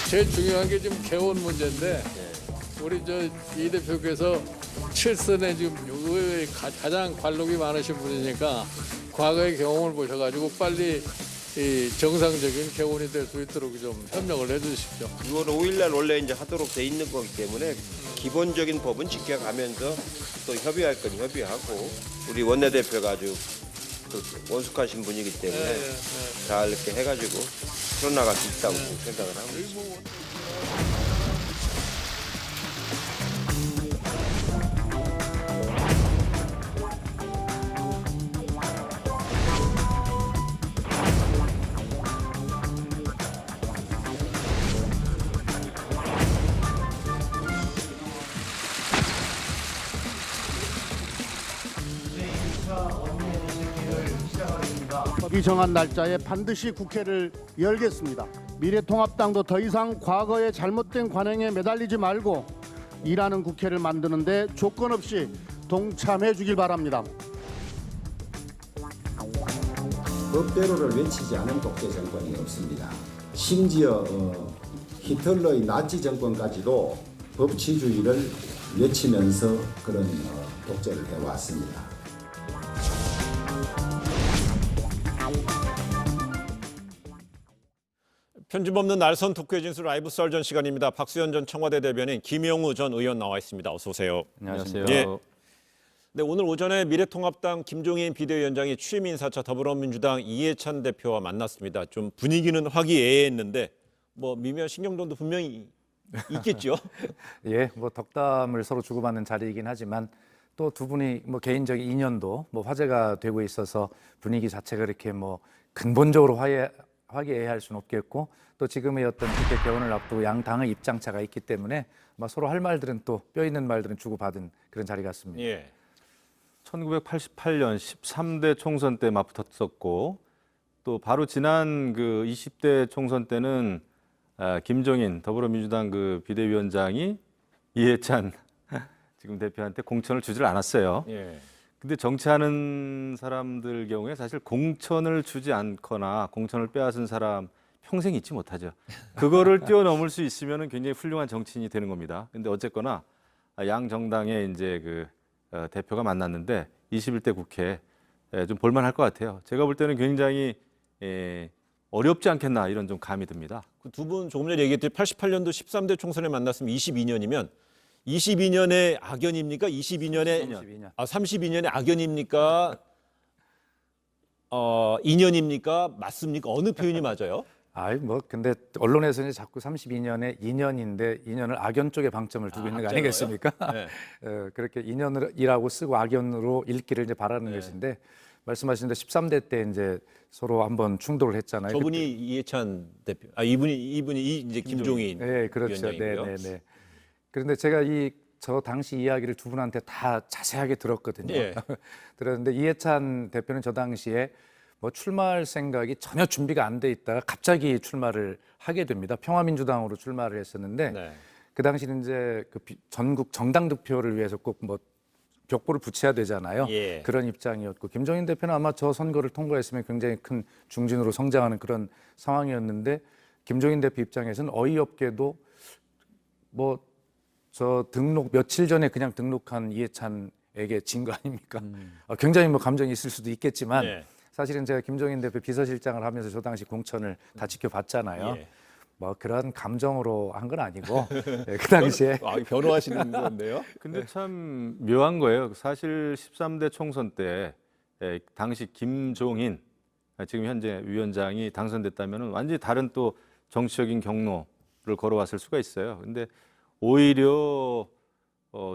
제일 중요한 게 지금 개원 문제인데 우리 이 대표께서 칠선에 지금 의회에 가장 관록이 많으신 분이니까 과거의 경험을 보셔가지고 빨리 이 정상적인 개원이 될 수 있도록 좀 협력을 해주십시오. 6월 5일날 원래 이제 하도록 돼 있는 거기 때문에 기본적인 법은 지켜가면서 또 협의할 건 협의하고 우리 원내대표가 아주 그 원숙하신 분이기 때문에 잘 이렇게 해가지고 풀어나갈 수 있다고 생각을 하고 있습니다. 이 정한 날짜에 반드시 국회를 열겠습니다. 미래통합당도 더 이상 과거의 잘못된 관행에 매달리지 말고 일하는 국회를 만드는데 조건 없이 동참해 주길 바랍니다. 법대로를 외치지 않은 독재 정권이 없습니다. 심지어 히틀러의 나치 정권까지도 법치주의를 외치면서 그런 독재를 해왔습니다. 편집 없는 날선 토크의 진수 라이브 썰전 시간입니다. 박수현 전 청와대 대변인, 김영우 전 의원 나와 있습니다. 어서 오세요. 안녕하세요. 예. 네, 오늘 오전에 미래통합당 김종인 비대위원장이 취임 인사차 더불어민주당 이해찬 대표와 만났습니다. 좀 분위기는 화기애애했는데 뭐 미묘한 신경전도 분명히 있겠죠. 예, 뭐 덕담을 서로 주고받는 자리이긴 하지만 또 두 분이 뭐 개인적인 인연도 뭐 화제가 되고 있어서 분위기 자체가 이렇게 뭐 근본적으로 화기애애할 수는 없겠고 또 지금의 어떤 국회 개원을 앞두고 양 당의 입장차가 있기 때문에 아마 서로 할 말들은 또 뼈 있는 말들은 주고받은 그런 자리 같습니다. 예. 1988년 13대 총선 때 맞붙었었고 또 바로 지난 그 20대 총선 때는 김종인 더불어민주당 그 비대위원장이 이해찬 지금 대표한테 공천을 주질 않았어요. 예. 근데 정치하는 사람들 경우에 사실 공천을 주지 않거나 공천을 빼앗은 사람 평생 잊지 못하죠. 그거를 뛰어넘을 수 있으면 굉장히 훌륭한 정치인이 되는 겁니다. 근데 어쨌거나 양 정당의 이제 그 대표가 만났는데 21대 국회 좀 볼만할 것 같아요. 제가 볼 때는 굉장히 어렵지 않겠나 이런 좀 감이 듭니다. 두 분 조금 전에 얘기했듯이 88년도 13대 총선에 만났으면 22년이면 22년의 악연입니까? 32년. 32년의 악연입니까? 인연입니까? 맞습니까? 어느 표현이 맞아요? 아이 뭐 근데 언론에서는 자꾸 32년의 인연인데 인연을 악연 쪽에 방점을 두고 있는 거 아니겠습니까? 네. 그렇게 인연이라고 쓰고 악연으로 읽기를 이제 바라는 것인데 말씀하신 대로 13대 때 이제 서로 한번 충돌을 했잖아요. 저분이 이해찬 대표. 이분이 이제 김종인. 네, 그렇죠. 네. 그런데 제가 저 당시 이야기를 두 분한테 다 자세하게 들었거든요. 예. 들었는데 이해찬 대표는 저 당시에 뭐 출마할 생각이 전혀 준비가 안 돼 있다가 갑자기 출마를 하게 됩니다. 평화민주당으로 출마를 했었는데 네. 그 당시는 이제 그 전국 정당 득표를 위해서 꼭 뭐 벽보를 붙여야 되잖아요. 예. 그런 입장이었고 김종인 대표는 아마 저 선거를 통과했으면 굉장히 큰 중진으로 성장하는 그런 상황이었는데 김종인 대표 입장에서는 어이없게도 뭐 저 등록 며칠 전에 그냥 등록한 이해찬에게 진 거 아닙니까? 굉장히 뭐 감정이 있을 수도 있겠지만 예. 사실은 제가 김종인 대표 비서실장을 하면서 저 당시 공천을 다 지켜봤잖아요. 예. 뭐 그런 감정으로 한 건 아니고 그 당시에 변호하시는 건데요. 근데 참 묘한 거예요. 사실 13대 총선 때 당시 김종인 지금 현재 위원장이 당선됐다면 완전히 다른 또 정치적인 경로를 걸어왔을 수가 있어요. 근데 오히려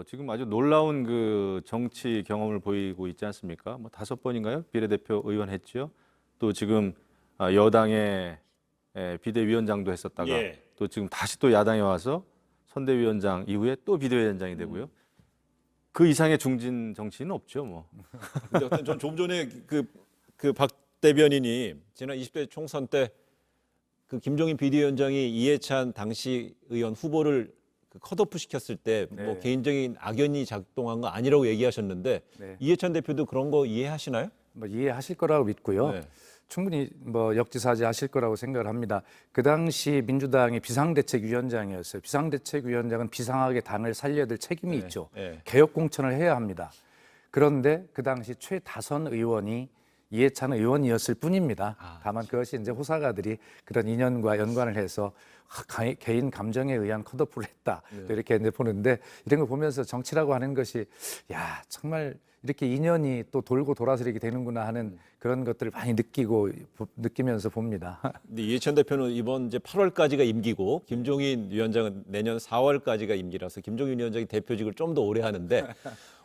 지금 아주 놀라운 그 정치 경험을 보이고 있지 않습니까? 뭐 5번인가요? 비례대표 의원 했죠. 또 지금 여당의 비대위원장도 했었다가 예. 또 지금 다시 또 야당에 와서 선대위원장 이후에 또 비대위원장이 되고요. 그 이상의 중진 정치인은 없죠, 뭐. 근데 어떤 전 좀 전에 그 박 대변인이 지난 20대 총선 때 그 김종인 비대위원장이 이해찬 당시 의원 후보를 컷오프 시켰을 때 뭐 개인적인 악연이 작동한 거 아니라고 얘기하셨는데 네. 이해찬 대표도 그런 거 이해하시나요? 뭐 이해하실 거라고 믿고요. 네. 충분히 뭐 역지사지하실 거라고 생각을 합니다. 그 당시 민주당의 비상대책위원장이었어요. 비상대책위원장은 비상하게 당을 살려야 될 책임이 있죠. 개혁 공천을 해야 합니다. 그런데 그 당시 최다선 의원이 이해찬 의원이었을 뿐입니다. 다만 그것이 이제 호사가들이 그런 인연과 연관을 해서 개인 감정에 의한 컷오프를 했다. 또 이렇게 이제 보는데 이런 거 보면서 정치라고 하는 것이 야 정말 이렇게 인연이 또 돌고 돌아서 이렇게 되는구나 하는 그런 것들을 많이 느끼면서 봅니다. 근데 이해찬 대표는 이번 이제 8월까지가 임기고 김종인 위원장은 내년 4월까지가 임기라서 김종인 위원장이 대표직을 좀 더 오래 하는데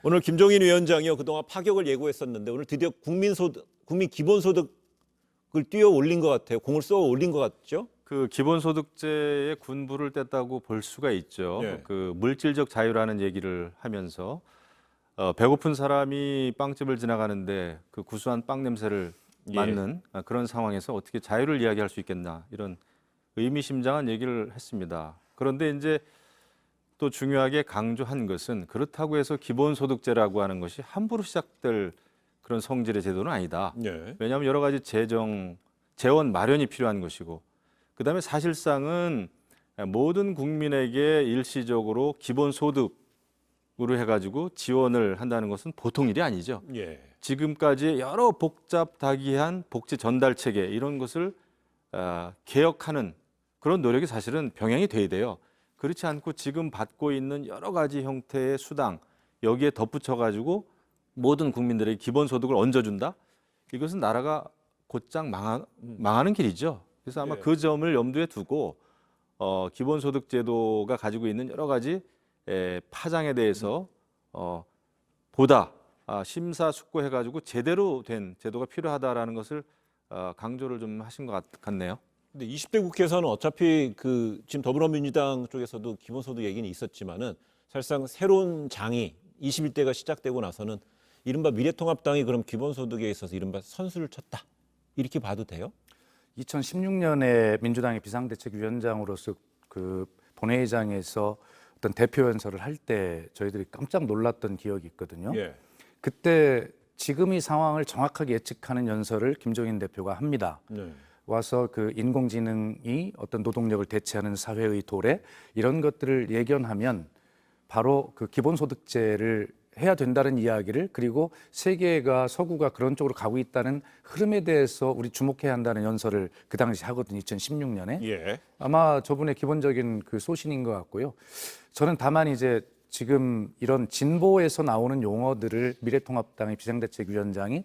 오늘 김종인 위원장이요 그동안 파격을 예고했었는데 오늘 드디어 국민 기본소득을 뛰어 올린 것 같아요. 공을 쏘아 올린 것 같죠? 그 기본소득제의 군부를 뗐다고 볼 수가 있죠. 예. 그 물질적 자유라는 얘기를 하면서 배고픈 사람이 빵집을 지나가는데 그 구수한 빵 냄새를 맡는 그런 상황에서 어떻게 자유를 이야기할 수 있겠나 이런 의미심장한 얘기를 했습니다. 그런데 이제 또 중요하게 강조한 것은 그렇다고 해서 기본소득제라고 하는 것이 함부로 시작될 그런 성질의 제도는 아니다. 왜냐하면 여러 가지 재원 마련이 필요한 것이고 그다음에 사실상은 모든 국민에게 일시적으로 기본소득으로 해가지고 지원을 한다는 것은 보통 일이 아니죠. 지금까지 여러 복잡다기한 복지 전달 체계 이런 것을 개혁하는 그런 노력이 사실은 병행이 돼야 돼요. 그렇지 않고 지금 받고 있는 여러 가지 형태의 수당 여기에 덧붙여가지고 모든 국민들에게 기본소득을 얹어준다? 이것은 나라가 곧장 망하는 길이죠. 그래서 아마 그 점을 염두에 두고 기본소득 제도가 가지고 있는 여러 가지 파장에 대해서 보다 심사숙고해가지고 제대로 된 제도가 필요하다라는 것을 강조를 좀 하신 것 같네요. 근데 20대 국회에서는 어차피 그 지금 더불어민주당 쪽에서도 기본소득 얘기는 있었지만은 사실상 새로운 장이 21대가 시작되고 나서는 이른바 미래통합당이 그럼 기본소득에 있어서 이른바 선수를 쳤다 이렇게 봐도 돼요? 2016년에 민주당의 비상대책위원장으로서 그 본회의장에서 어떤 대표 연설을 할 때 저희들이 깜짝 놀랐던 기억이 있거든요. 그때 지금 이 상황을 정확하게 예측하는 연설을 김종인 대표가 합니다. 와서 그 인공지능이 어떤 노동력을 대체하는 사회의 도래 이런 것들을 예견하면 바로 그 기본소득제를 해야 된다는 이야기를 그리고 세계가 서구가 그런 쪽으로 가고 있다는 흐름에 대해서 우리 주목해야 한다는 연설을 그 당시 하거든요. 2016년에. 아마 저분의 기본적인 그 소신인 것 같고요. 저는 다만 이제 지금 이런 진보에서 나오는 용어들을 미래통합당의 비상대책위원장이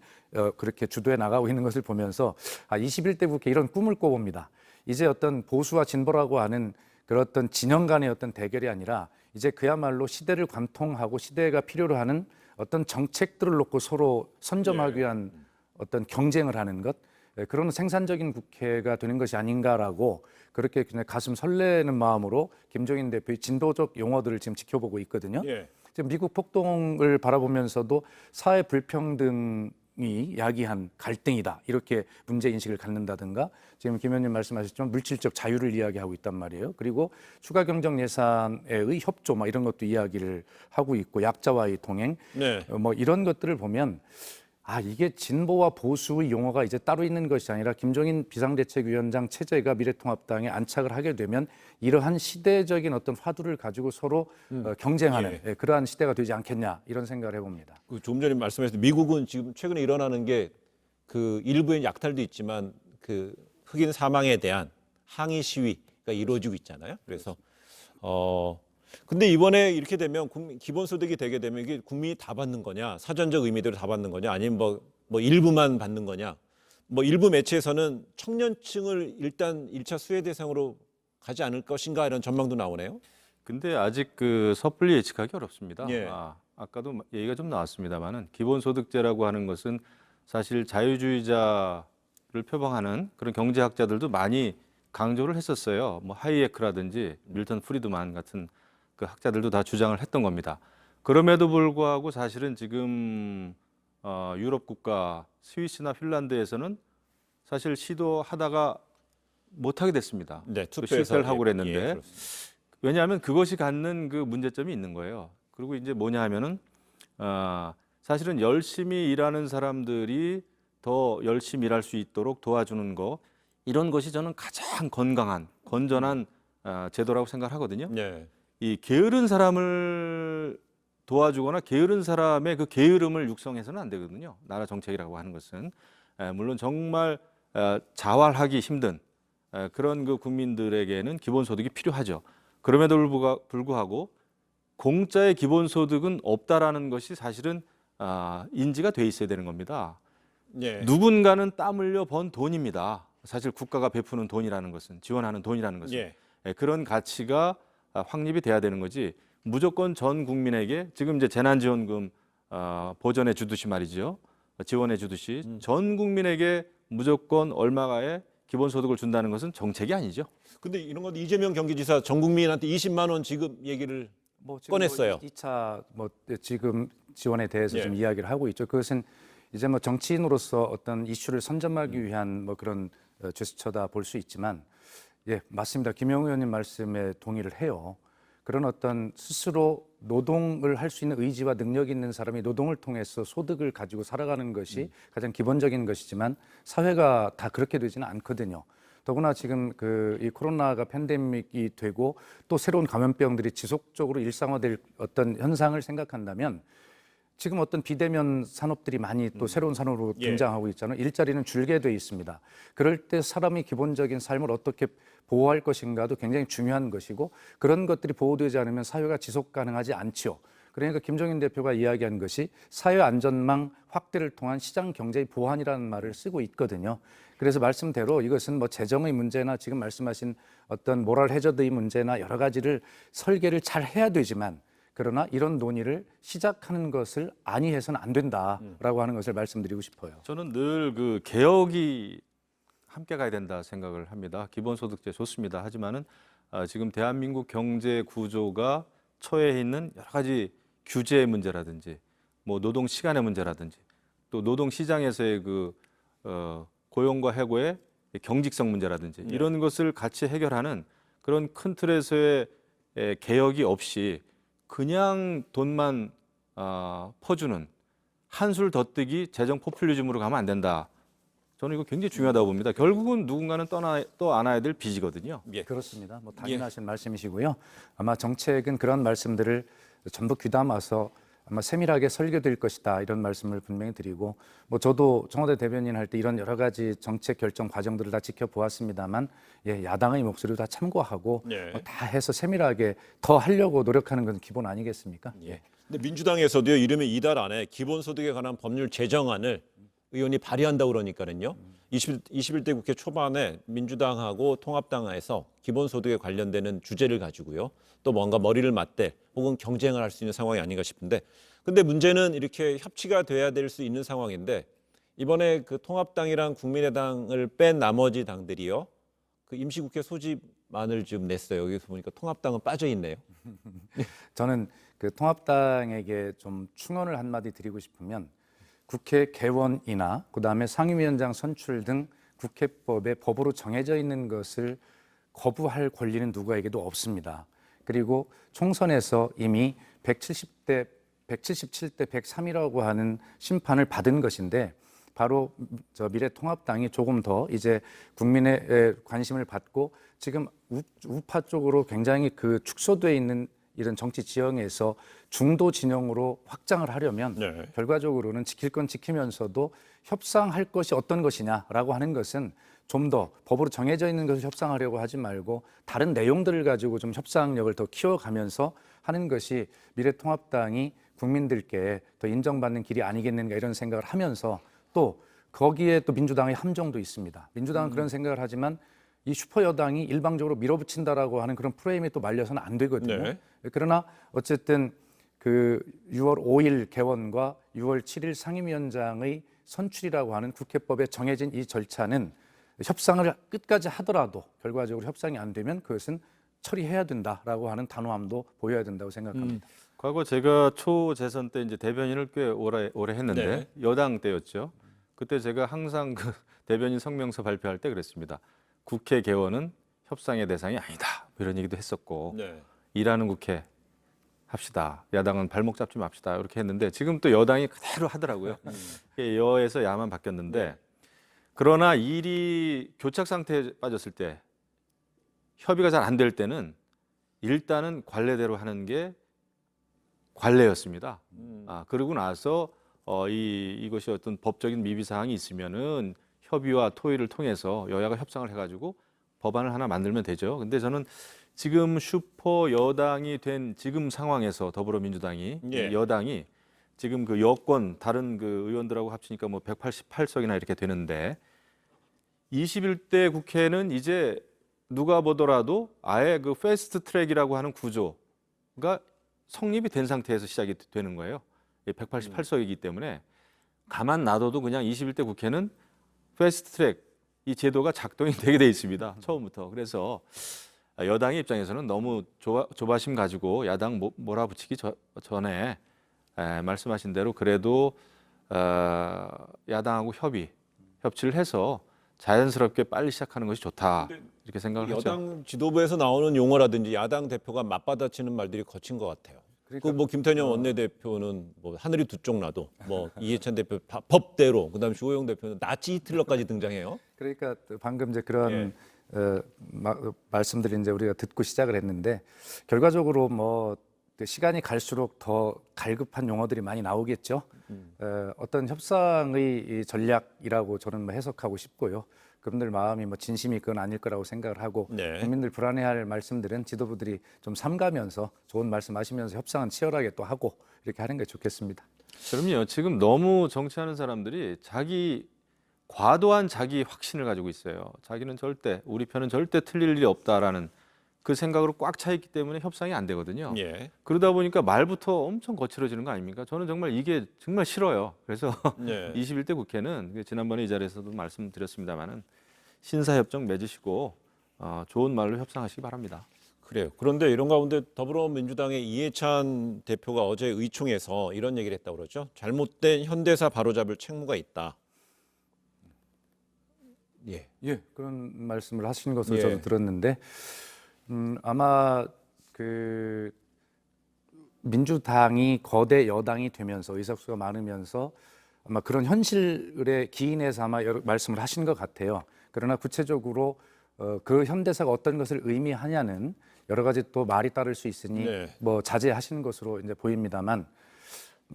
그렇게 주도해 나가고 있는 것을 보면서 21대 국회 이런 꿈을 꿔봅니다. 이제 어떤 보수와 진보라고 하는 그런 어떤 진영 간의 어떤 대결이 아니라 이제 그야말로 시대를 관통하고 시대가 필요로 하는 어떤 정책들을 놓고 서로 선점하기 위한 어떤 경쟁을 하는 것 그런 생산적인 국회가 되는 것이 아닌가라고 그렇게 그냥 가슴 설레는 마음으로 김종인 대표의 진보적 용어들을 지금 지켜보고 있거든요. 지금 미국 폭동을 바라보면서도 사회 불평등이 야기한 갈등이다 이렇게 문제인식을 갖는다든가 지금 김 의원님 말씀하셨지만 물질적 자유를 이야기하고 있단 말이에요. 그리고 추가 경정 예산의 협조 막 이런 것도 이야기를 하고 있고 약자와의 동행 뭐 이런 것들을 보면 이게 진보와 보수의 용어가 이제 따로 있는 것이 아니라 김종인 비상대책위원장 체제가 미래통합당에 안착을 하게 되면 이러한 시대적인 어떤 화두를 가지고 서로 경쟁하는 그러한 시대가 되지 않겠냐 이런 생각을 해봅니다. 그 조금 전에 말씀하셨듯이 미국은 지금 최근에 일어나는 게 그 일부의 약탈도 있지만 그 흑인 사망에 대한 항의 시위가 이루어지고 있잖아요. 그래서 근데 이번에 이렇게 되면 기본소득이 되게 되면 이게 국민이 다 받는 거냐, 사전적 의미대로 다 받는 거냐, 아니면 뭐 일부만 받는 거냐, 뭐 일부 매체에서는 청년층을 일단 1차 수혜 대상으로 가지 않을 것인가 이런 전망도 나오네요. 근데 아직 그 섣불리 예측하기 어렵습니다. 아까도 얘기가 좀 나왔습니다만은 기본소득제라고 하는 것은 사실 자유주의자를 표방하는 그런 경제학자들도 많이 강조를 했었어요. 뭐 하이에크라든지 밀턴 프리드만 같은 그 학자들도 다 주장을 했던 겁니다. 그럼에도 불구하고 사실은 지금 유럽 국가 스위스나 핀란드에서는 사실 시도하다가 못하게 됐습니다. 또 실패를 하고 그랬는데 왜냐하면 그것이 갖는 그 문제점이 있는 거예요. 그리고 이제 뭐냐 하면은 사실은 열심히 일하는 사람들이 더 열심히 일할 수 있도록 도와주는 거 이런 것이 저는 가장 건강한 건전한 제도라고 생각하거든요. 네. 이 게으른 사람을 도와주거나 게으른 사람의 그 게으름을 육성해서는 안 되거든요. 나라 정책이라고 하는 것은 물론 정말 자활하기 힘든 그런 그 국민들에게는 기본소득이 필요하죠. 그럼에도 불구하고 공짜의 기본소득은 없다라는 것이 사실은 인지가 돼 있어야 되는 겁니다. 네. 누군가는 땀 흘려 번 돈입니다. 사실 국가가 베푸는 돈이라는 것은 지원하는 돈이라는 것은 예. 그런 가치가 확립이 돼야 되는 거지. 무조건 전 국민에게 지금 이제 재난지원금 보전해 주듯이 말이죠. 지원해 주듯이 전 국민에게 무조건 얼마가의 기본소득을 준다는 것은 정책이 아니죠. 근데 이런 것 이재명 경기지사 전 국민한테 20만 원 지급 얘기를 지금 꺼냈어요. 2차 지금 지원에 대해서 예. 좀 이야기를 하고 있죠. 그것은 이제 정치인으로서 어떤 이슈를 선점하기 위한 그런 제스처다 볼 수 있지만, 예, 맞습니다. 김영우 의원님 말씀에 동의를 해요. 그런 어떤 스스로 노동을 할 수 있는 의지와 능력이 있는 사람이 노동을 통해서 소득을 가지고 살아가는 것이 가장 기본적인 것이지만 사회가 다 그렇게 되지는 않거든요. 더구나 지금 이 코로나가 팬데믹이 되고 또 새로운 감염병들이 지속적으로 일상화될 어떤 현상을 생각한다면 지금 어떤 비대면 산업들이 많이 또 새로운 산업으로 예. 등장하고 있잖아요. 일자리는 줄게 돼 있습니다. 그럴 때 사람이 기본적인 삶을 어떻게 보호할 것인가도 굉장히 중요한 것이고 그런 것들이 보호되지 않으면 사회가 지속 가능하지 않지요. 그러니까 김종인 대표가 이야기한 것이 사회 안전망 확대를 통한 시장 경제의 보완이라는 말을 쓰고 있거든요. 그래서 말씀대로 이것은 재정의 문제나 지금 말씀하신 어떤 모럴 해저드의 문제나 여러 가지를 설계를 잘 해야 되지만 그러나 이런 논의를 시작하는 것을 안이해서는 안 된다라고 하는 것을 말씀드리고 싶어요. 저는 늘 그 개혁이 함께 가야 된다 생각을 합니다. 기본소득제 좋습니다. 하지만은 지금 대한민국 경제 구조가 처해 있는 여러 가지 규제의 문제라든지 노동 시간의 문제라든지 또 노동 시장에서의 고용과 해고의 경직성 문제라든지 이런 것을 같이 해결하는 그런 큰 틀에서의 개혁이 없이 그냥 돈만 퍼주는 한술 더 뜨기 재정 포퓰리즘으로 가면 안 된다. 저는 이거 굉장히 중요하다고 봅니다. 결국은 누군가는 또 안아야 될 빚이거든요. 예. 그렇습니다. 당연하신 말씀이시고요. 아마 정책은 그런 말씀들을 전부 귀담아서 아마 세밀하게 설계될 것이다 이런 말씀을 분명히 드리고 저도 청와대 대변인 할 때 이런 여러 가지 정책 결정 과정들을 다 지켜보았습니다만 야당의 목소리도 다 참고하고 네. 다 해서 세밀하게 더 하려고 노력하는 건 기본 아니겠습니까? 예. 근데 민주당에서도요, 이르면 이달 안에 기본소득에 관한 법률 제정안을 의원이 발의한다고 그러니까는요. 21대 국회 초반에 민주당하고 통합당에서 기본소득에 관련되는 주제를 가지고요. 또 뭔가 머리를 맞대 혹은 경쟁을 할 수 있는 상황이 아닌가 싶은데 근데 문제는 이렇게 협치가 돼야 될 수 있는 상황인데 이번에 통합당이랑 국민의당을 뺀 나머지 당들이요. 임시국회 소집안을 지금 냈어요. 여기서 보니까 통합당은 빠져 있네요. 저는 통합당에게 좀 충언을 한마디 드리고 싶으면 국회 개원이나 그다음에 상임위원장 선출 등 국회법에 법으로 정해져 있는 것을 거부할 권리는 누구에게도 없습니다. 그리고 총선에서 이미 177대 103이라고 하는 심판을 받은 것인데 바로 미래통합당이 조금 더 이제 국민의 관심을 받고 지금 우파 쪽으로 굉장히 축소되어 있는 이런 정치 지형에서 중도 진영으로 확장을 하려면 네. 결과적으로는 지킬 건 지키면서도 협상할 것이 어떤 것이냐라고 하는 것은 좀 더 법으로 정해져 있는 것을 협상하려고 하지 말고 다른 내용들을 가지고 좀 협상력을 더 키워가면서 하는 것이 미래통합당이 국민들께 더 인정받는 길이 아니겠는가 이런 생각을 하면서 또 거기에 또 민주당의 함정도 있습니다. 민주당은 그런 생각을 하지만 이 슈퍼 여당이 일방적으로 밀어붙인다라고 하는 그런 프레임에 또 말려서는 안 되거든요. 네. 그러나 어쨌든 6월 5일 개원과 6월 7일 상임위원장의 선출이라고 하는 국회법에 정해진 이 절차는 협상을 끝까지 하더라도 결과적으로 협상이 안 되면 그것은 처리해야 된다라고 하는 단호함도 보여야 된다고 생각합니다. 과거 제가 초재선 때 이제 대변인을 꽤 오래 했는데 네. 여당 때였죠. 그때 제가 항상 대변인 성명서 발표할 때 그랬습니다. 국회 개원은 협상의 대상이 아니다. 이런 얘기도 했었고 네. 일하는 국회 합시다. 야당은 발목 잡지 맙시다. 이렇게 했는데 지금 또 여당이 그대로 하더라고요. 여에서 야만 바뀌었는데 그러나 일이 교착 상태에 빠졌을 때 협의가 잘 안 될 때는 일단은 관례대로 하는 게 관례였습니다. 그러고 나서 이것이 어떤 법적인 미비 사항이 있으면은 협의와 토의를 통해서 여야가 협상을 해가지고 법안을 하나 만들면 되죠. 근데 저는 지금 슈퍼 여당이 된 지금 상황에서 더불어민주당이 예. 여당이 지금 그 여권 다른 그 의원들하고 합치니까 뭐 188석이나 이렇게 되는데 21대 국회는 이제 누가 보더라도 아예 그 패스트 트랙이라고 하는 구조가 성립이 된 상태에서 시작이 되는 거예요. 188석이기 때문에 가만 놔둬도 그냥 21대 국회는 패스트 트랙 이 제도가 작동이 되게 돼 있습니다. 처음부터. 그래서 여당의 입장에서는 너무 조바심 가지고 야당 몰아붙이기 전에 말씀하신 대로 그래도 야당하고 협치를 해서 자연스럽게 빨리 시작하는 것이 좋다 이렇게 생각을 하죠. 여당 지도부에서 나오는 용어라든지 야당 대표가 맞받아치는 말들이 거친 것 같아요. 그 뭐 김태년 원내대표는 뭐 하늘이 두 쪽 나도, 뭐 이해찬 대표 법대로, 그다음에 주호영 대표는 나치 히틀러까지 등장해요. 그러니까 방금 이제 그런 말씀들이 이제 우리가 듣고 시작을 했는데 결과적으로 뭐 시간이 갈수록 더 갈급한 용어들이 많이 나오겠죠. 어떤 협상의 이 전략이라고 저는 뭐 해석하고 싶고요. 그분들 마음이 뭐 진심이 그건 아닐 거라고 생각을 하고 네. 국민들 불안해할 말씀들은 지도부들이 좀 삼가면서 좋은 말씀하시면서 협상은 치열하게 또 하고 이렇게 하는 게 좋겠습니다. 그럼요. 지금 너무 정치하는 사람들이 과도한 자기 확신을 가지고 있어요. 자기는 우리 편은 절대 틀릴 일이 없다라는 그 생각으로 꽉 차 있기 때문에 협상이 안 되거든요. 예. 그러다 보니까 말부터 엄청 거칠어지는 거 아닙니까? 저는 정말 이게 정말 싫어요. 그래서 네. 21대 국회는 지난번에 이 자리에서도 말씀드렸습니다마는 신사협정 맺으시고 좋은 말로 협상하시기 바랍니다. 그래요. 그런데 이런 가운데 더불어민주당의 이해찬 대표가 어제 의총에서 이런 얘기를 했다고 그러죠. 잘못된 현대사 바로잡을 책무가 있다. 예. 예, 그런 말씀을 하신 것으로 예. 저도 들었는데 아마 그 민주당이 거대 여당이 되면서 의석수가 많으면서 아마 그런 현실에 기인해서 아마 여러 말씀을 하신 것 같아요. 그러나 구체적으로 그 현대사가 어떤 것을 의미하냐는 여러 가지 또 말이 따를 수 있으니 네. 뭐 자제하시는 것으로 이제 보입니다만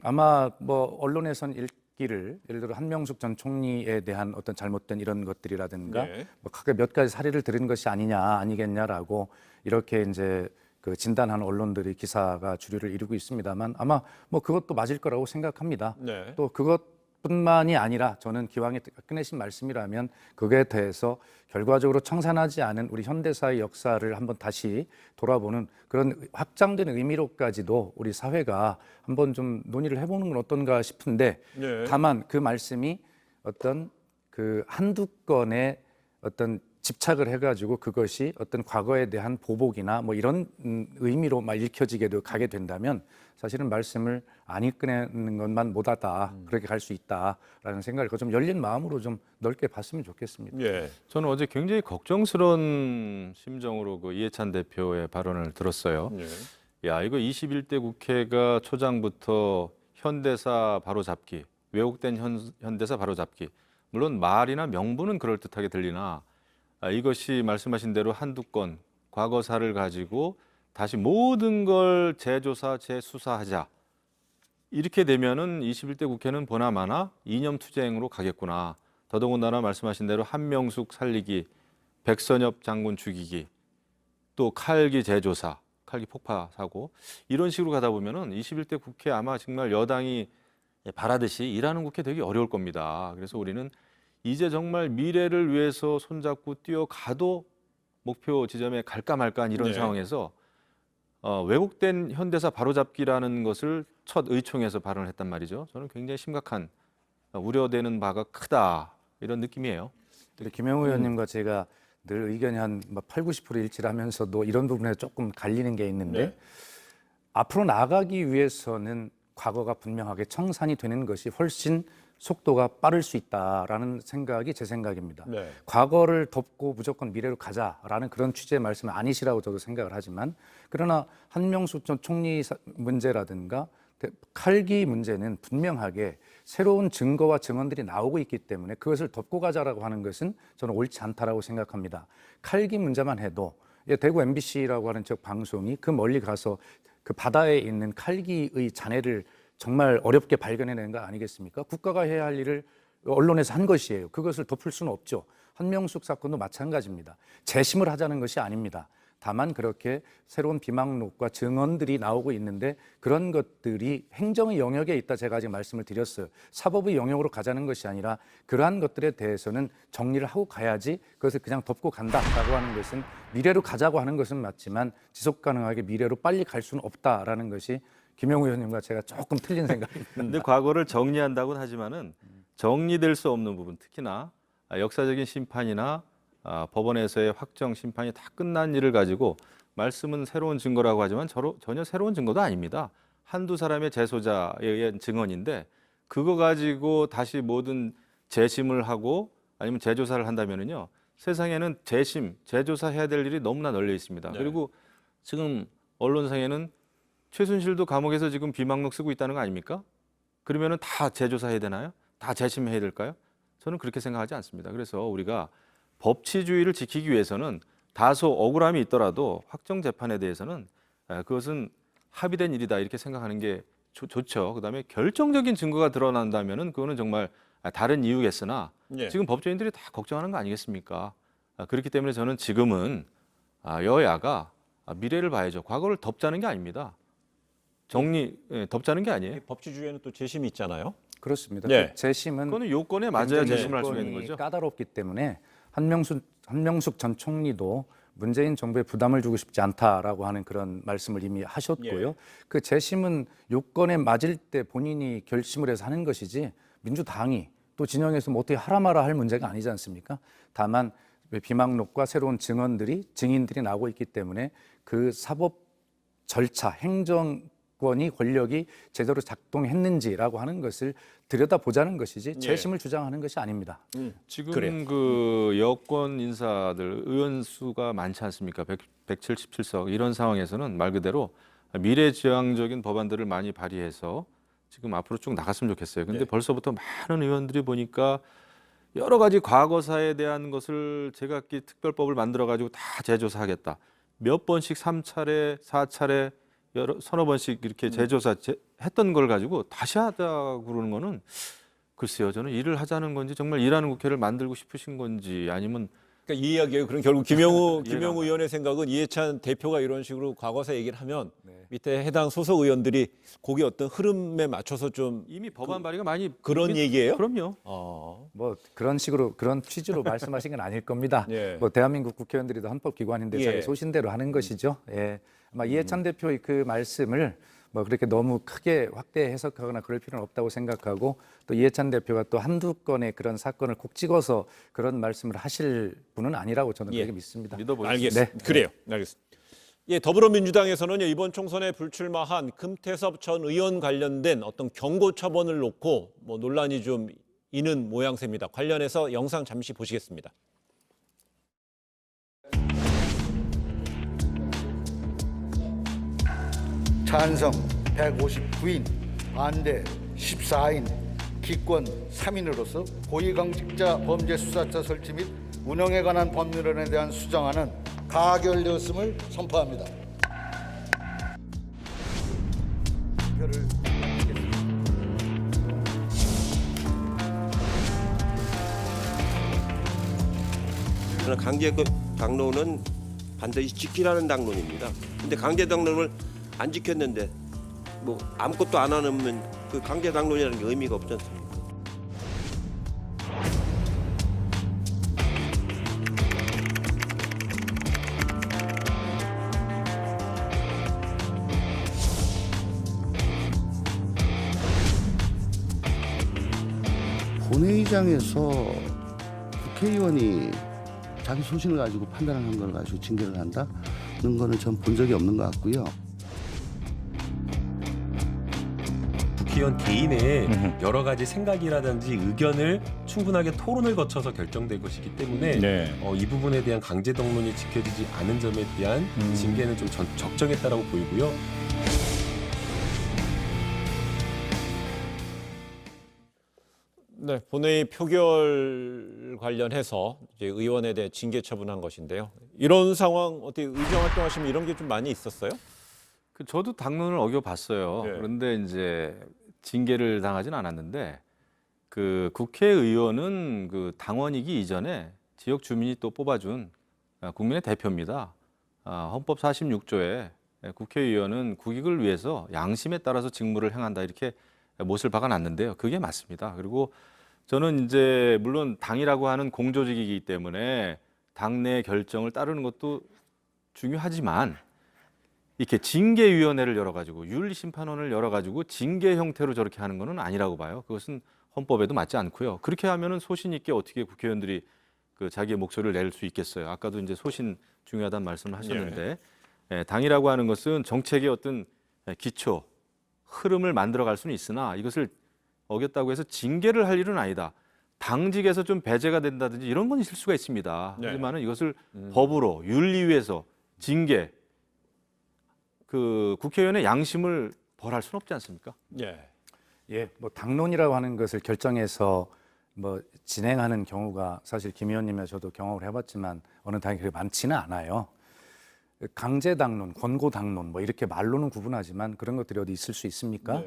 아마 뭐 언론에선 읽기를 예를 들어 한명숙 전 총리에 대한 어떤 잘못된 이런 것들이라든가 네. 뭐 각각 몇 가지 사례를 들은 것이 아니겠냐라고 이렇게 이제 그 진단하는 언론들이 기사가 주류를 이루고 있습니다만 아마 뭐 그것도 맞을 거라고 생각합니다. 네. 또 그것뿐만이 아니라 저는 기왕에 꺼내신 말씀이라면 그거에 대해서 결과적으로 청산하지 않은 우리 현대사의 역사를 한번 다시 돌아보는 그런 확장된 의미로까지도 우리 사회가 한번 좀 논의를 해보는 건 어떤가 싶은데 네. 다만 그 말씀이 어떤 그 한두 건의 어떤 집착을 해가지고 그것이 어떤 과거에 대한 보복이나 뭐 이런 의미로 막 읽혀지게도 가게 된다면 사실은 말씀을 안 읽어내는 것만 못하다 그렇게 갈 수 있다라는 생각을 좀 열린 마음으로 좀 넓게 봤으면 좋겠습니다. 예. 저는 어제 굉장히 걱정스러운 심정으로 그 이해찬 대표의 발언을 들었어요. 예. 야, 이거 21대 국회가 초장부터 현대사 바로잡기, 왜곡된 현대사 바로잡기. 물론 말이나 명분은 그럴듯하게 들리나 이것이 말씀하신 대로 한두 건 과거사를 가지고 다시 모든 걸 재조사, 재수사하자. 이렇게 되면은 21대 국회는 보나마나 이념 투쟁으로 가겠구나. 더더군다나 말씀하신 대로 한명숙 살리기, 백선엽 장군 죽이기, 또 칼기 재조사, 칼기 폭파 사고 이런 식으로 가다 보면은 21대 국회 아마 정말 여당이 바라듯이 일하는 국회 되게 어려울 겁니다. 그래서 우리는 이제 정말 미래를 위해서 손잡고 뛰어가도 목표 지점에 갈까 말까 이런 네. 상황에서 왜곡된 현대사 바로잡기라는 것을 첫 의총에서 발언을 했단 말이죠. 저는 굉장히 심각한 우려되는 바가 크다 이런 느낌이에요. 근데 김영우 의원님과 제가 늘 의견이 한 8, 90% 일치를 하면서도 이런 부분에 조금 갈리는 게 있는데 네. 앞으로 나아가기 위해서는 과거가 분명하게 청산이 되는 것이 훨씬 속도가 빠를 수 있다라는 생각이 제 생각입니다. 네. 과거를 덮고 무조건 미래로 가자라는 그런 취지의 말씀은 아니시라고 저도 생각을 하지만, 그러나 한명숙 전 총리 문제라든가 칼기 문제는 분명하게 새로운 증거와 증언들이 나오고 있기 때문에 그것을 덮고 가자라고 하는 것은 저는 옳지 않다라고 생각합니다. 칼기 문제만 해도 대구 MBC라고 하는 지역 방송이 그 멀리 가서 그 바다에 있는 칼기의 잔해를 정말 어렵게 발견해낸 거 아니겠습니까? 국가가 해야 할 일을 언론에서 한 것이에요. 그것을 덮을 수는 없죠. 한명숙 사건도 마찬가지입니다. 재심을 하자는 것이 아닙니다. 다만 그렇게 새로운 비망록과 증언들이 나오고 있는데 그런 것들이 행정의 영역에 있다, 제가 아직 말씀을 드렸어요. 사법의 영역으로 가자는 것이 아니라 그러한 것들에 대해서는 정리를 하고 가야지 그것을 그냥 덮고 간다라고 하는 것은, 미래로 가자고 하는 것은 맞지만 지속 가능하게 미래로 빨리 갈 수는 없다라는 것이 김영우 의원님과 제가 조금 틀린 생각입니다. 근데 과거를 정리한다고는 하지만은 정리될 수 없는 부분, 특히나 역사적인 심판이나 법원에서의 확정 심판이 다 끝난 일을 가지고 말씀은 새로운 증거라고 하지만 전혀 새로운 증거도 아닙니다. 한두 사람의 재소자에 의한 증언인데 그거 가지고 다시 모든 재심을 하고 아니면 재조사를 한다면은요, 세상에는 재심, 재조사 해야 될 일이 너무나 널려 있습니다. 네. 그리고 지금 언론상에는 최순실도 감옥에서 지금 비망록 쓰고 있다는 거 아닙니까? 그러면은 다 재조사해야 되나요? 다 재심해야 될까요? 저는 그렇게 생각하지 않습니다. 그래서 우리가 법치주의를 지키기 위해서는 다소 억울함이 있더라도 확정 재판에 대해서는 그것은 합의된 일이다 이렇게 생각하는 게 좋죠. 그다음에 결정적인 증거가 드러난다면은 그거는 정말 다른 이유겠으나 예. 지금 법조인들이 다 걱정하는 거 아니겠습니까? 그렇기 때문에 저는 지금은 여야가 미래를 봐야죠. 과거를 덮자는 게 아닙니다. 덮자는 게 아니에요. 법치주의에는 또 재심이 있잖아요. 그렇습니다. 네. 그 재심은 그거는 요건에 맞아야 굉장히 재심을 할 수가 있는 요건이 거죠. 까다롭기 때문에 한명숙 전 총리도 문재인 정부에 부담을 주고 싶지 않다라고 하는 그런 말씀을 이미 하셨고요. 예. 그 재심은 요건에 맞을 때 본인이 결심을 해서 하는 것이지 민주당이 또 진영에서 뭐 어떻게 하라 마라 할 문제가 아니지 않습니까? 다만 비망록과 새로운 증인들이 나오고 있기 때문에 그 사법 절차, 행정권이 권력이 제대로 작동했는지라고 하는 것을 들여다보자는 것이지 재심을 주장하는 것이 아닙니다. 지금 그래요. 그 여권 인사들 의원 수가 많지 않습니까? 177석 이런 상황에서는 말 그대로 미래지향적인 법안들을 많이 발의해서 지금 앞으로 쭉 나갔으면 좋겠어요. 근데 네. 벌써부터 많은 의원들이 보니까 여러 가지 과거사에 대한 것을 제각기 특별법을 만들어 가지고 다 재조사하겠다. 몇 번씩 3차례, 4차례 서너 번씩 이렇게 재조사 했던 걸 가지고 다시 하자 그러는 거는 글쎄요, 저는 일을 하자는 건지 정말 일하는 국회를 만들고 싶으신 건지 아니면 그러니까 이 이야기예요. 그럼 결국 김영우 이해가 의원의 생각은 이해찬 대표가 이런 식으로 과거사 얘기를 하면 네. 밑에 해당 소속 의원들이 거기 어떤 흐름에 맞춰서 좀 이미 법안 발의가 많이 그런 얘기예요? 그럼요. 뭐 그런 식으로 그런 취지로 말씀하신 건 아닐 겁니다. 예. 뭐 대한민국 국회의원들이 헌법기관인데 예. 자기 소신대로 하는 것이죠. 예. 아마 이해찬 대표의 그 말씀을 뭐 그렇게 너무 크게 확대 해석하거나 그럴 필요는 없다고 생각하고, 또 이해찬 대표가 또 한두 건의 그런 사건을 콕 찍어서 그런 말씀을 하실 분은 아니라고 저는 예. 그렇게 믿습니다. 믿어보겠습니다. 알겠습니다. 네. 그래요. 알겠습니다. 예, 더불어민주당에서는 이번 총선에 불출마한 금태섭 전 의원 관련된 어떤 경고 처분을 놓고 뭐 논란이 좀 있는 모양새입니다. 관련해서 영상 잠시 보시겠습니다. 찬성 159인, 반대 14인, 기권 3인으로서 고위공직자 범죄수사처 설치 및 운영에 관한 법률안에 대한 수정안은 가결되었음을 선포합니다. 표를 마치겠습니다. 저는 강제 당론은 반드시 지키라는 당론입니다. 근데 강제 당론을 안 지켰는데 뭐 아무것도 안 하면 그 강제 당론이라는 게 의미가 없지 않습니까? 본회의장에서 국회의원이 자기 소신을 가지고 판단을 한 걸 가지고 징계를 한다는 거는 전 본 적이 없는 것 같고요. 국회의원 개인의 여러 가지 생각이라든지 의견을 충분하게 토론을 거쳐서 결정될 것이기 때문에 이 부분에 대한 강제 동론이 지켜지지 않은 점에 대한 징계는 좀 적정했다라고 보이고요. 네, 본회의 표결 관련해서 이제 의원에 대해 징계 처분한 것인데요. 이런 상황 어떻게 의정 활동하시면 이런 게 좀 많이 있었어요? 저도 당론을 어겨봤어요. 네. 그런데 이제 징계를 당하진 않았는데 그 국회의원은 그 당원이기 이전에 지역 주민이 또 뽑아준 국민의 대표입니다. 헌법 46조에 국회의원은 국익을 위해서 양심에 따라서 직무를 행한다 이렇게 못을 박아놨는데요. 그게 맞습니다. 그리고 저는 이제 물론 당이라고 하는 공조직이기 때문에 당내 결정을 따르는 것도 중요하지만 이렇게 징계위원회를 열어가지고 윤리심판원을 열어가지고 징계 형태로 저렇게 하는 것은 아니라고 봐요. 그것은 헌법에도 맞지 않고요. 그렇게 하면은 소신 있게 어떻게 국회의원들이 그 자기의 목소리를 낼 수 있겠어요. 아까도 이제 소신 중요하다는 말씀을 하셨는데 당이라고 하는 것은 정책의 어떤 기초, 흐름을 만들어갈 수는 있으나 이것을 어겼다고 해서 징계를 할 일은 아니다. 당직에서 좀 배제가 된다든지 이런 건 있을 수가 있습니다. 하지만은 이것을 법으로 윤리위에서 징계, 그 국회의원의 양심을 벌할 수는 없지 않습니까? 예, 뭐 당론이라고 하는 것을 결정해서 뭐 진행하는 경우가 사실 김 의원님과 저도 경험을 해봤지만 어느 당이 그렇게 많지는 않아요. 강제 당론, 권고 당론 뭐 이렇게 말로는 구분하지만 그런 것들이 어디 있을 수 있습니까?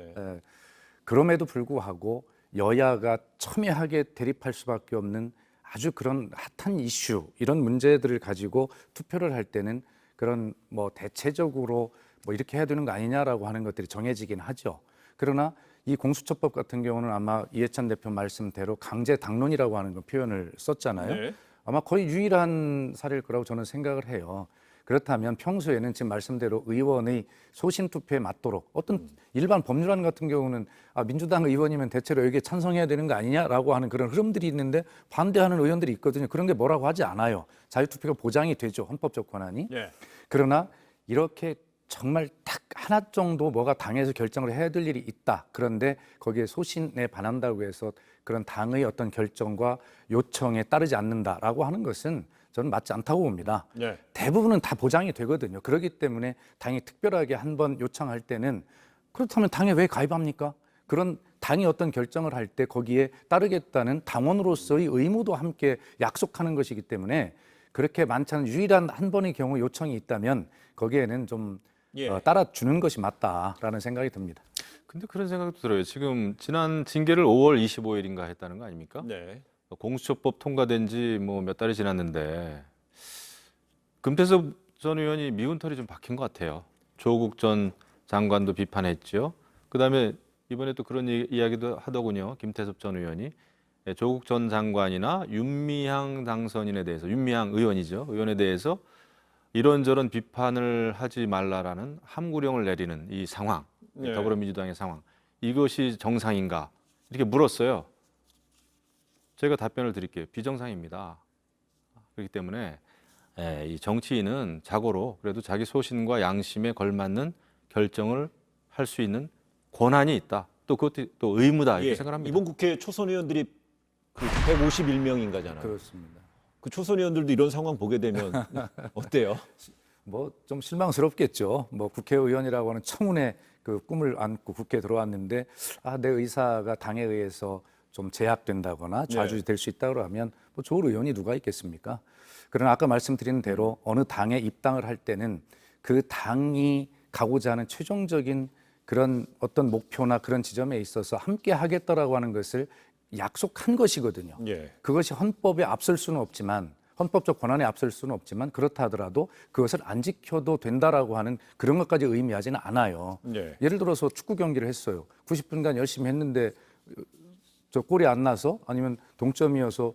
그럼에도 불구하고 여야가 첨예하게 대립할 수밖에 없는 아주 그런 핫한 이슈 이런 문제들을 가지고 투표를 할 때는 그런 뭐 대체적으로 뭐 이렇게 해야 되는 거 아니냐라고 하는 것들이 정해지긴 하죠. 그러나 이 공수처법 같은 경우는 아마 이해찬 대표 말씀대로 강제 당론이라고 하는 그 표현을 썼잖아요. 아마 거의 유일한 사례일 거라고 저는 생각을 해요. 그렇다면 평소에는 지금 말씀대로 의원의 소신 투표에 맞도록 어떤 일반 법률안 같은 경우는 민주당 의원이면 대체로 여기에 찬성해야 되는 거 아니냐라고 하는 그런 흐름들이 있는데 반대하는 의원들이 있거든요. 그런 게 뭐라고 하지 않아요. 자유투표가 보장이 되죠. 헌법적 권한이. 그러나 이렇게 정말 딱 하나 정도 뭐가 당에서 결정을 해야 될 일이 있다. 그런데 거기에 소신에 반한다고 해서 그런 당의 어떤 결정과 요청에 따르지 않는다라고 하는 것은 저는 맞지 않다고 봅니다. 대부분은 다 보장이 되거든요. 그렇기 때문에 당이 특별하게 한번 요청할 때는 그렇다면 당에 왜 가입합니까? 그런 당이 어떤 결정을 할 때 거기에 따르겠다는 당원으로서의 의무도 함께 약속하는 것이기 때문에 그렇게 많지 않은 유일한 한 번의 경우 요청이 있다면 거기에는 좀 따라주는 것이 맞다라는 생각이 듭니다. 근데 그런 생각도 들어요. 지금 지난 징계를 5월 25일인가 했다는 거 아닙니까? 공수처법 통과된 지 뭐 몇 달이 지났는데 금태섭 전 의원이 미운 털이 좀 박힌 것 같아요. 조국 전 장관도 비판했죠. 그다음에 이번에 또 그런 이야기도 하더군요. 김태섭 전 의원이 조국 전 장관이나 윤미향 당선인에 대해서 윤미향 의원이죠. 의원에 대해서 이런저런 비판을 하지 말라라는 함구령을 내리는 이 상황, 더불어민주당의 상황, 이것이 정상인가 이렇게 물었어요. 제가 답변을 드릴게요. 비정상입니다. 그렇기 때문에 이 정치인은 자고로 그래도 자기 소신과 양심에 걸맞는 결정을 할 수 있는 권한이 있다. 또 그것도 또 의무다 이렇게 생각합니다. 이번 국회 초선 의원들이 그 151명인가잖아요. 그렇습니다. 그 초선 의원들도 이런 상황 보게 되면 어때요? 뭐 좀 실망스럽겠죠. 뭐 국회의원이라고 하는 청운의 그 꿈을 안고 국회에 들어왔는데 내 의사가 당에 의해서 좀 제약된다거나 좌지될 수 있다고 하면 뭐 좋을 의원이 누가 있겠습니까? 그러나 아까 말씀드린 대로 어느 당에 입당을 할 때는 그 당이 가고자 하는 최종적인 그런 어떤 목표나 그런 지점에 있어서 함께 하겠다라고 하는 것을 약속한 것이거든요. 그것이 헌법에 앞설 수는 없지만 헌법적 권한에 앞설 수는 없지만 그렇다 하더라도 그것을 안 지켜도 된다라고 하는 그런 것까지 의미하지는 않아요. 예를 들어서 축구 경기를 했어요. 90분간 열심히 했는데 저 골이 안 나서 아니면 동점이어서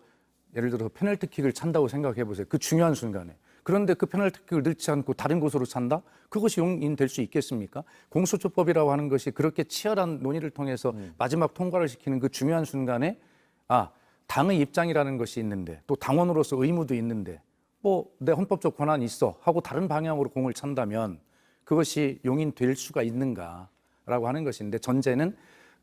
예를 들어서 페널티킥을 찬다고 생각해 보세요. 그 중요한 순간에. 그런데 그 페널티킥을 넣지 않고 다른 곳으로 찬다? 그것이 용인될 수 있겠습니까? 공수처법이라고 하는 것이 그렇게 치열한 논의를 통해서 마지막 통과를 시키는 그 중요한 순간에 당의 입장이라는 것이 있는데 또 당원으로서 의무도 있는데 뭐 내 헌법적 권한이 있어 하고 다른 방향으로 공을 찬다면 그것이 용인될 수가 있는가라고 하는 것인데 전제는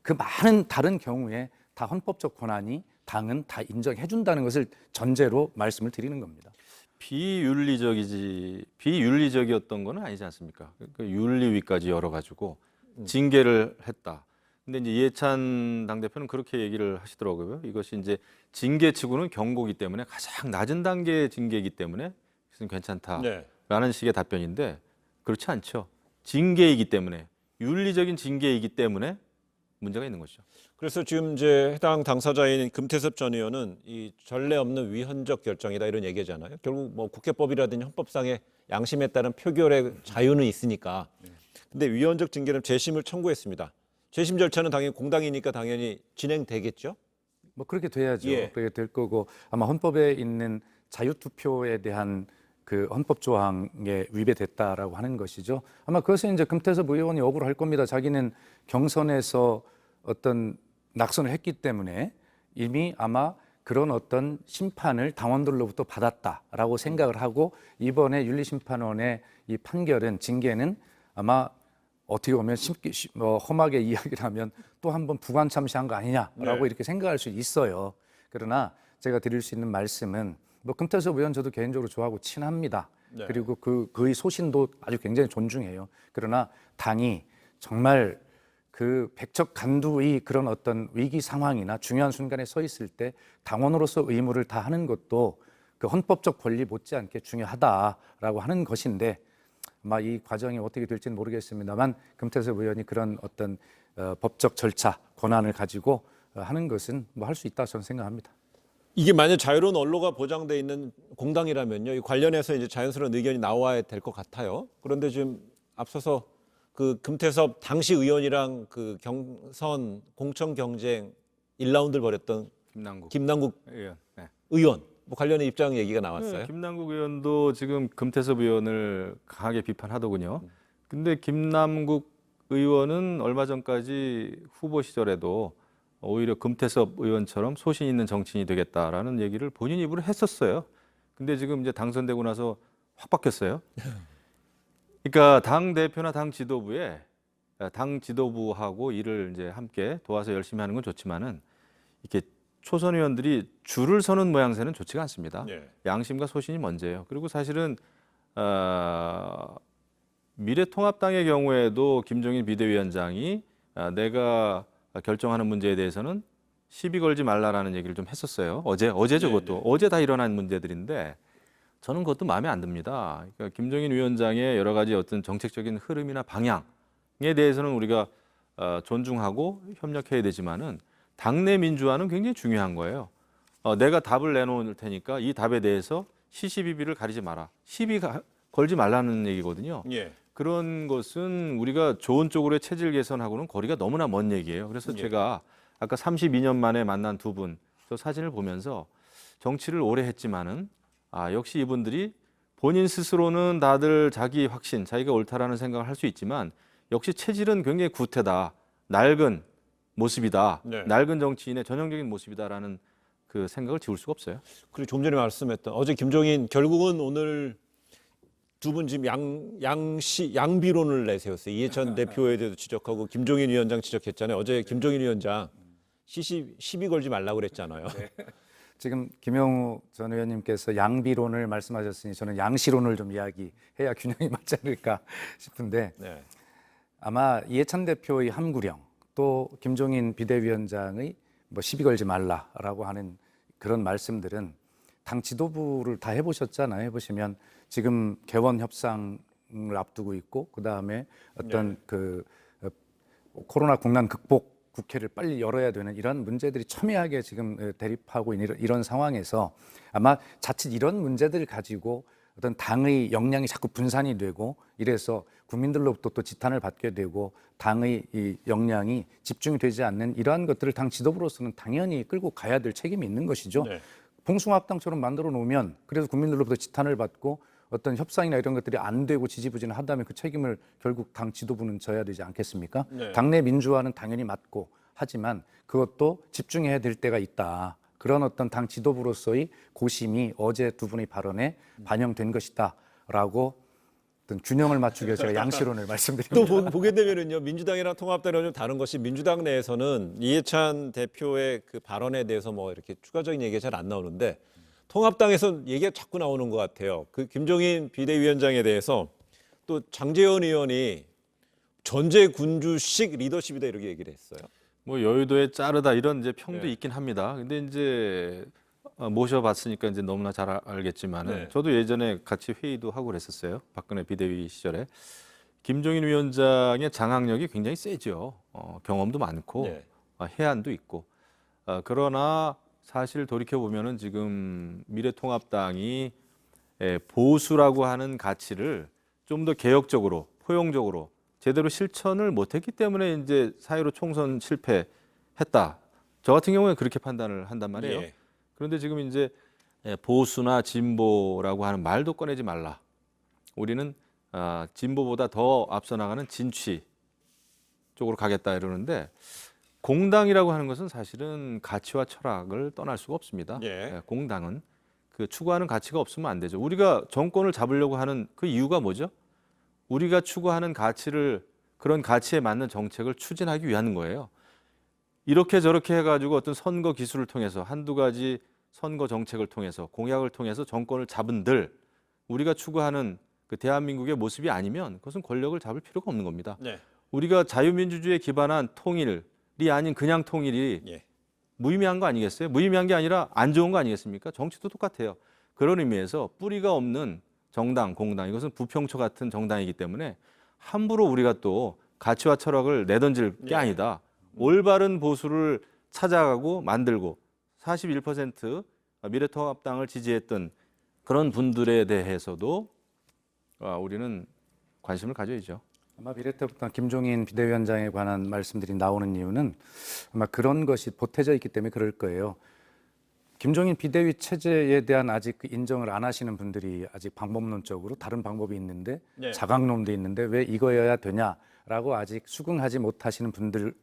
그 많은 다른 경우에 다 헌법적 권한이 당은 다 인정해 준다는 것을 전제로 말씀을 드리는 겁니다. 비윤리적이었던 건 아니지 않습니까? 그 윤리위까지 열어가지고 징계를 했다. 근데 이제 이해찬 당대표는 그렇게 얘기를 하시더라고요. 이것이 이제 징계치고는 경고기 때문에 가장 낮은 단계의 징계이기 때문에 그것은 괜찮다라는 식의 답변인데 그렇지 않죠. 징계이기 때문에, 윤리적인 징계이기 때문에 문제가 있는 것이죠. 그래서 지금 이제 해당 당사자인 금태섭 전 의원은 이 전례 없는 위헌적 결정이다 이런 얘기잖아요. 결국 뭐 국회법이라든지 헌법상의 양심에 따른 표결의 자유는 있으니까. 근데 위헌적 징계는 재심을 청구했습니다. 재심 절차는 당연히 공당이니까 당연히 진행되겠죠. 뭐 그렇게 돼야죠. 예. 그렇게 될 거고 아마 헌법에 있는 자유투표에 대한 그 헌법 조항에 위배됐다라고 하는 것이죠. 아마 그것은 이제 금태섭 의원이 억울할 겁니다. 자기는 경선에서 어떤 낙선을 했기 때문에 이미 아마 그런 어떤 심판을 당원들로부터 받았다라고 생각을 하고 이번에 윤리심판원의 이 판결은 징계는 아마 어떻게 보면 험하게 이야기를 하면 또 한 번 부관 참시한 거 아니냐라고 이렇게 생각할 수 있어요. 그러나 제가 드릴 수 있는 말씀은 뭐 금태섭 의원 저도 개인적으로 좋아하고 친합니다. 그리고 그의 소신도 아주 굉장히 존중해요. 그러나 당이 정말 그 백척간두의 그런 어떤 위기 상황이나 중요한 순간에 서 있을 때 당원으로서 의무를 다하는 것도 그 헌법적 권리 못지않게 중요하다라고 하는 것인데 아마 이 과정이 어떻게 될지는 모르겠습니다만 금태섭 의원이 그런 어떤 법적 절차 권한을 가지고 하는 것은 뭐 할 수 있다 저는 생각합니다. 이게 만약 자유로운 언론가 보장돼 있는 공당이라면요, 이 관련해서 이제 자연스러운 의견이 나와야 될 것 같아요. 그런데 지금 앞서서 그 금태섭 당시 의원이랑 그 경선 공천 경쟁 1라운드를 벌였던 김남국 의원. 네. 의원 뭐 관련해 입장 얘기가 나왔어요. 네, 김남국 의원도 지금 금태섭 의원을 강하게 비판하더군요. 근데 김남국 의원은 얼마 전까지 후보 시절에도 오히려 금태섭 의원처럼 소신 있는 정치인이 되겠다라는 얘기를 본인 입으로 했었어요. 근데 지금 이제 당선되고 나서 확 바뀌었어요. 그러니까 당 대표나 당 지도부하고 일을 이제 함께 도와서 열심히 하는 건 좋지만은 이렇게 초선 의원들이 줄을 서는 모양새는 좋지가 않습니다. 양심과 소신이 먼저예요. 그리고 사실은 미래통합당의 경우에도 김종인 비대위원장이 내가 결정하는 문제에 대해서는 시비 걸지 말라라는 얘기를 좀 했었어요. 어제죠, 그것도. 어제 다 일어난 문제들인데 저는 그것도 마음에 안 듭니다. 그러니까 김종인 위원장의 여러 가지 어떤 정책적인 흐름이나 방향에 대해서는 우리가 존중하고 협력해야 되지만은 당내 민주화는 굉장히 중요한 거예요. 내가 답을 내놓을 테니까 이 답에 대해서 시시비비를 가리지 마라. 시비 걸지 말라는 얘기거든요. 그런 것은 우리가 좋은 쪽으로의 체질 개선하고는 거리가 너무나 먼 얘기예요. 그래서 제가 아까 32년 만에 만난 두 분, 저 사진을 보면서 정치를 오래 했지만은 역시 이분들이 본인 스스로는 다들 자기 확신, 자기가 옳다라는 생각을 할 수 있지만 역시 체질은 굉장히 구태다, 낡은 모습이다, 낡은 정치인의 전형적인 모습이다라는 그 생각을 지울 수가 없어요. 그리고 좀 전에 말씀했던 어제 김종인 결국은 오늘 두 분 지금 양비론을 내세웠어요. 이해찬 대표에 대해서 지적하고 김종인 위원장 지적했잖아요. 어제 김종인 위원장 시비 걸지 말라고 그랬잖아요. 지금 김영우 전 의원님께서 양비론을 말씀하셨으니 저는 양시론을 좀 이야기해야 균형이 맞지 않을까 싶은데 아마 이해찬 대표의 함구령 또 김종인 비대위원장의 뭐 시비 걸지 말라라고 하는 그런 말씀들은 당 지도부를 다 해보셨잖아요. 해보시면 지금 개원 협상을 앞두고 있고 그 다음에 어떤 그 코로나 국난 극복 국회를 빨리 열어야 되는 이런 문제들이 첨예하게 지금 대립하고 있는 이런 상황에서 아마 자칫 이런 문제들을 가지고 어떤 당의 역량이 자꾸 분산이 되고 이래서 국민들로부터 또 지탄을 받게 되고 당의 이 역량이 집중이 되지 않는 이러한 것들을 당 지도부로서는 당연히 끌고 가야 될 책임이 있는 것이죠. 봉숭아학당처럼 만들어 놓으면 그래서 국민들로부터 지탄을 받고 어떤 협상이나 이런 것들이 안 되고 지지부진하다면 그 책임을 결국 당 지도부는 져야 되지 않겠습니까? 당내 민주화는 당연히 맞고 하지만 그것도 집중해야 될 때가 있다. 그런 어떤 당 지도부로서의 고심이 어제 두 분의 발언에 반영된 것이다라고 어떤 균형을 맞추기 위해서 제가 양시론을 말씀드립니다. 또 보게 되면은요, 민주당이랑 통합당이랑 좀 다른 것이 민주당 내에서는 이해찬 대표의 그 발언에 대해서 뭐 이렇게 추가적인 얘기가 잘 안 나오는데 통합당에서는 얘기가 자꾸 나오는 것 같아요. 그 김종인 비대위원장에 대해서 또 장제원 의원이 전제군주식 리더십이다 이렇게 얘기를 했어요. 뭐 여의도에 자르다 이런 이제 평도 네. 있긴 합니다. 근데 이제 모셔봤으니까 이제 너무나 잘 알겠지만은 네. 저도 예전에 같이 회의도 하고 그랬었어요. 박근혜 비대위 시절에 김종인 위원장의 장악력이 굉장히 세죠. 경험도 많고 네. 해안도 있고. 그러나 사실 돌이켜 보면은 지금 미래통합당이 보수라고 하는 가치를 좀 더 개혁적으로 포용적으로 제대로 실천을 못했기 때문에 이제 4.15 총선 실패했다. 저 같은 경우에 그렇게 판단을 한단 말이에요. 예. 그런데 지금 이제 보수나 진보라고 하는 말도 꺼내지 말라. 우리는 진보보다 더 앞서 나가는 진취 쪽으로 가겠다 이러는데 공당이라고 하는 것은 사실은 가치와 철학을 떠날 수가 없습니다. 예. 공당은 그 추구하는 가치가 없으면 안 되죠. 우리가 정권을 잡으려고 하는 그 이유가 뭐죠? 우리가 추구하는 가치를 그런 가치에 맞는 정책을 추진하기 위한 거예요. 이렇게 저렇게 해가지고 어떤 선거 기술을 통해서 한두 가지 선거 정책을 통해서 공약을 통해서 정권을 잡은들 우리가 추구하는 그 대한민국의 모습이 아니면 그것은 권력을 잡을 필요가 없는 겁니다. 네. 우리가 자유민주주의에 기반한 통일이 아닌 그냥 통일이 예. 무의미한 거 아니겠어요? 무의미한 게 아니라 안 좋은 거 아니겠습니까? 정치도 똑같아요. 그런 의미에서 뿌리가 없는 정당, 공당 이것은 부평초 같은 정당이기 때문에 함부로 우리가 또 가치와 철학을 내던질 게 예. 아니다. 올바른 보수를 찾아가고 만들고 41% 미래통합당을 지지했던 그런 분들에 대해서도 우리는 관심을 가져야죠. 아마 미래통합당 김종인 비대위원장에 관한 말씀들이 나오는 이유는 아마 그런 것이 보태져 있기 때문에 그럴 거예요. 김종인 비대위 체제에 대한 아직 그 인정을 안 하시는 분들이 아직 방법론적으로 다른 방법이 있는데 네. 자강론도 있는데 왜 이거여야 되냐라고 아직 수긍하지 못하시는 분들에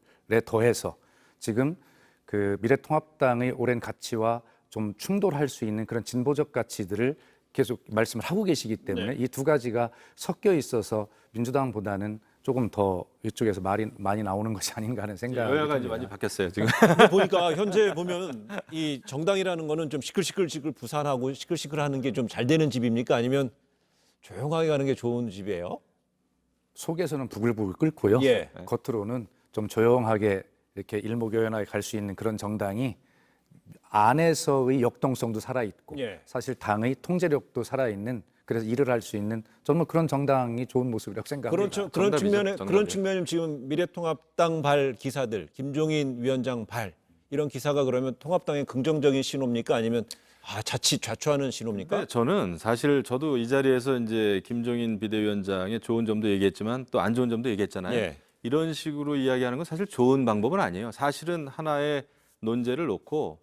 더해서 지금 그 미래통합당의 오랜 가치와 좀 충돌할 수 있는 그런 진보적 가치들을 계속 말씀을 하고 계시기 때문에 이 두 가지가 섞여 있어서 민주당보다는 조금 더 이쪽에서 말이 많이 나오는 것이 아닌가 하는 생각이 여야가 이제 듭니다. 많이 바뀌었어요 지금. 보니까 현재 보면 이 정당이라는 거는 좀 시끌시끌 부산하고 시끌시끌하는 게 좀 잘 되는 집입니까? 아니면 조용하게 가는 게 좋은 집이에요? 속에서는 부글부글 끓고요. 예. 겉으로는 좀 조용하게 이렇게 일목요연하게 갈 수 있는 그런 정당이 안에서의 역동성도 살아있고 예. 사실 당의 통제력도 살아있는 그래서 일을 할 수 있는 저는 그런 정당이 좋은 모습이라고 생각합니다. 그런 정답이죠, 측면에 정답이요. 그런 측면에 지금 미래통합당 발 기사들, 김종인 위원장 발 이런 기사가 그러면 통합당의 긍정적인 신호입니까? 아니면 자칫 좌초하는 신호입니까? 네, 저는 사실 저도 이 자리에서 이제 김종인 비대위원장의 좋은 점도 얘기했지만 또 안 좋은 점도 얘기했잖아요. 예. 이런 식으로 이야기하는 건 사실 좋은 방법은 아니에요. 사실은 하나의 논제를 놓고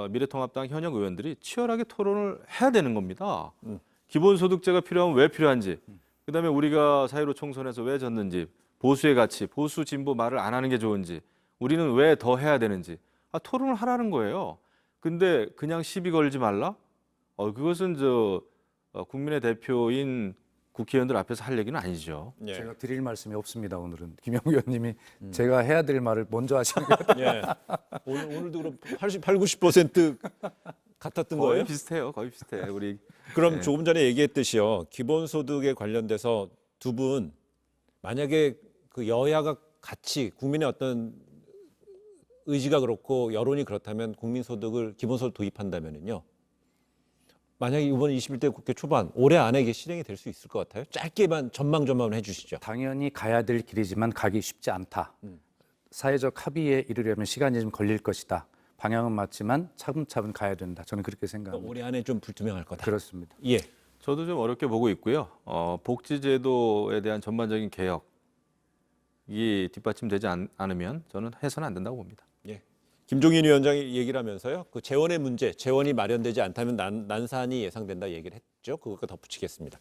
미래통합당 현역 의원들이 치열하게 토론을 해야 되는 겁니다. 기본소득제가 필요하면 왜 필요한지, 그다음에 우리가 4.15 총선에서 왜 졌는지, 보수의 가치, 보수 진보 말을 안 하는 게 좋은지, 우리는 왜 더 해야 되는지 토론을 하라는 거예요. 근데 그냥 시비 걸지 말라? 그것은 국민의 대표인 국회의원들 앞에서 할 얘기는 아니죠. 예. 제가 드릴 말씀이 없습니다. 오늘은 김영 의원님이 제가 해야 될 말을 먼저 하시는 것 같아요. 예. 오늘도 그럼 80, 90% 같았던 거의 거예요? 비슷해요. 거의 비슷해. 우리 그럼 조금 전에 얘기했듯이요. 기본소득에 관련돼서 두 분 만약에 그 여야가 같이 국민의 어떤 의지가 그렇고 여론이 그렇다면 국민소득을 기본소득 도입한다면은요. 만약에 이번 21대 국회 초반 올해 안에 이게 실행이 될 수 있을 것 같아요. 짧게만 전망 해주시죠. 당연히 가야 될 길이지만 가기 쉽지 않다. 사회적 합의에 이르려면 시간이 좀 걸릴 것이다. 방향은 맞지만 차근차근 가야 된다. 저는 그렇게 생각합니다. 올해 안에 좀 불투명할 거다. 그렇습니다. 예. 저도 좀 어렵게 보고 있고요. 복지제도에 대한 전반적인 개혁이 뒷받침되지 않으면 저는 해서는 안 된다고 봅니다. 예. 김종인 위원장이 얘기를 하면서요. 그 재원의 문제, 재원이 마련되지 않다면 난산이 예상된다 얘기를 했죠. 그것과 덧붙이겠습니다.